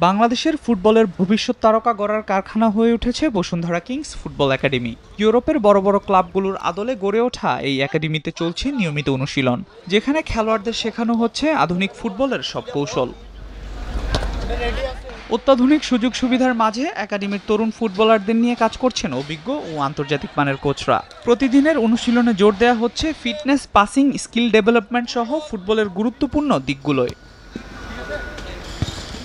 বাংলাদেশের ফুটবলের ভবিষ্যৎ তারকা গড়ার কারখানা হয়ে উঠেছে বসুন্ধরা কিংস ফুটবল একাডেমি। ইউরোপের বড় বড় ক্লাবগুলোর আদলে গড়ে ওঠা এই একাডেমিতে চলছে নিয়মিত অনুশীলন, যেখানে খেলোয়াড়দের শেখানো হচ্ছে আধুনিক ফুটবলের সব কৌশল। অত্যাধুনিক সুযোগ সুবিধার মাঝে একাডেমির তরুণ ফুটবলারদের নিয়ে কাজ করছেন অভিজ্ঞ ও আন্তর্জাতিক মানের কোচরা। প্রতিদিনের অনুশীলনে জোর দেওয়া হচ্ছে ফিটনেস, পাসিং, স্কিল ডেভেলপমেন্ট সহ ফুটবলের গুরুত্বপূর্ণ দিকগুলোয়।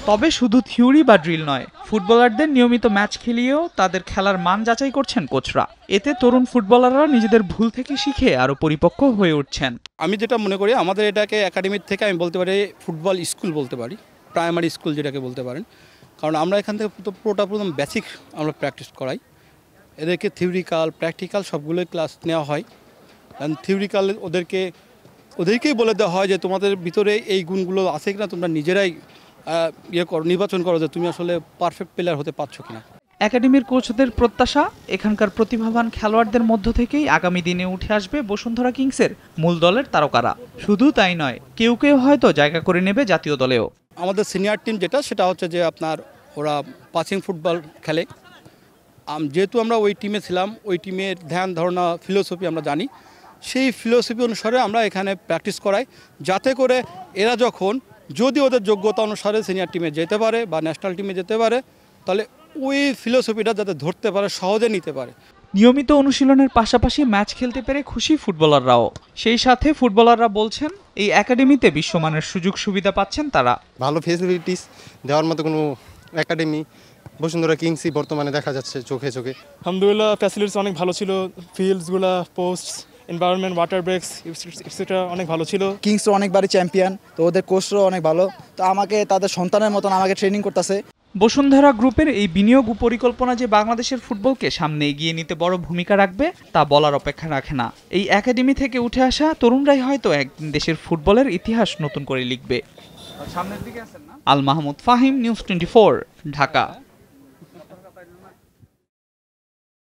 তবে শুধু থিওরি বা ড্রিল নয়, ফুটবলারদের নিয়মিত ম্যাচ খেলিয়েও তাদের খেলার মান যাচাই করছেন কোচরা। এতে তরুণ ফুটবলাররা নিজেদের ভুল থেকে শিখে আরও পরিপক্ক হয়ে উঠছেন। আমি যেটা মনে করি, আমাদের এটাকে একাডেমির থেকে আমি বলতে পারি ফুটবল স্কুল বলতে পারি, প্রাইমারি স্কুল যেটাকে বলতে পারেন। কারণ আমরা এখান থেকে প্রথম বেসিক আমরা প্র্যাকটিস করাই। এদেরকে থিওরিক্যাল, প্র্যাকটিক্যাল সবগুলোই ক্লাস নেওয়া হয়। কারণ থিওরিক্যাল ওদেরকেই বলে দেওয়া হয় যে তোমাদের ভিতরে এই গুণগুলো আছে কিনা, তোমরা নিজেরাই নির্বাচন করো যে তুমি আসলে পারফেক্ট প্লেয়ার হতে পারছো কিনা। একাডেমির কোচদের প্রত্যাশা, এখানকার প্রতিভাবান খেলোয়াড়দের মধ্য থেকেই আগামী দিনে উঠে আসবে বসুন্ধরা কিংসের মূল দলের তারকারা। শুধু তাই নয়, কেউ কেউ হয়তো জায়গা করে নেবে জাতীয় দলেও। আমাদের সিনিয়র টিম সেটা হচ্ছে যে আপনার ওরা পাসিং ফুটবল খেলে। যেহেতু আমরা ওই টিমে ছিলাম, ওই টিমের ধ্যান ধারণা, ফিলোসফি আমরা জানি। সেই ফিলোসফি অনুসারে আমরা এখানে প্র্যাকটিস করাই, যাতে করে এরা যখন যদি ওদের যোগ্যতা অনুসারে সিনিয়র টিমে যেতে পারে বা ন্যাশনাল টিমে যেতে পারে, তাহলে ওই ফিলোসফিটা যাতে ধরতে পারে, সহজে নিতে পারে। নিয়মিত অনুশীলনের পাশাপাশি ম্যাচ খেলতে পেরে খুশি ফুটবলাররাও। সেই সাথে ফুটবলাররা বলছেন, এই একাডেমিতে বিশ্বমানের সুযোগ সুবিধা পাচ্ছেন তারা। ভালো ফেসিলিটিস দেওয়ার মতো কোনো একাডেমি বসুন্ধরা কিংসই বর্তমানে দেখা যাচ্ছে চোখে চোখে। আলহামদুলিল্লাহ, ফ্যাসিলিটিস অনেক ভালো ছিল। ফিল্ডসগুলো, posts, environment, water breaks etcetera অনেক ভালো ছিল। কিংসও অনেকবারই চ্যাম্পিয়ন, তো ওদের কোচরাও অনেক ভালো। তো আমাকে তাদের সন্তানের মতন আমাকে ট্রেনিং করতেছে। বসুন্ধরা গ্রুপের এই বিনিয়োগ ও পরিকল্পনা যে বাংলাদেশের ফুটবলকে সামনে এগিয়ে নিতে বড় ভূমিকা রাখবে তা বলার অপেক্ষা রাখে না। এই একাডেমি থেকে উঠে আসা তরুণরাই হয়তো একদিন দেশের ফুটবলের ইতিহাস নতুন করে লিখবে। আল মাহমুদ ফাহিম, নিউজ 24, ঢাকা।